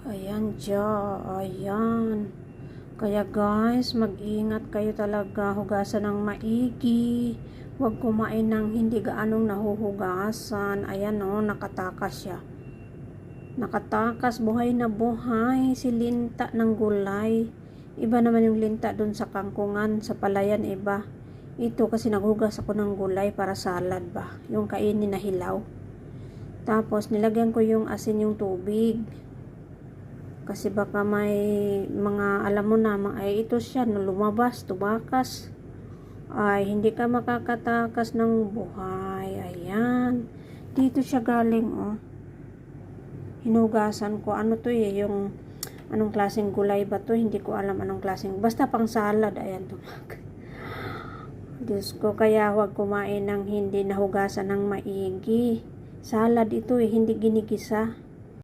Ayan siya, ayan. Kaya guys, mag-ingat kayo talaga, hugasan ng maigi. Huwag kumain ng hindi gaanong nahuhugasan. Ayan o, nakatakas siya. Nakatakas, buhay na buhay. Si linta ng gulay. Iba naman yung linta dun sa kangkungan, sa palayan iba. Ito kasi naghugas ako ng gulay para salad ba. Yung kainin na hilaw. Tapos nilagyan ko yung asin yung tubig. Kasi baka may mga, alam mo na, ay ito siya, lumabas, tubakas. Ay, hindi ka makakatakas ng buhay. Ayan. Dito siya galing, oh. Hinugasan ko. Ano to yung, anong klaseng gulay ba to? Hindi ko alam anong klaseng. Basta pang salad. Ayan, tumakas. Diyos ko, kaya huwag kumain ng hindi nahugasan ng maigi. Salad ito hindi ginigisa.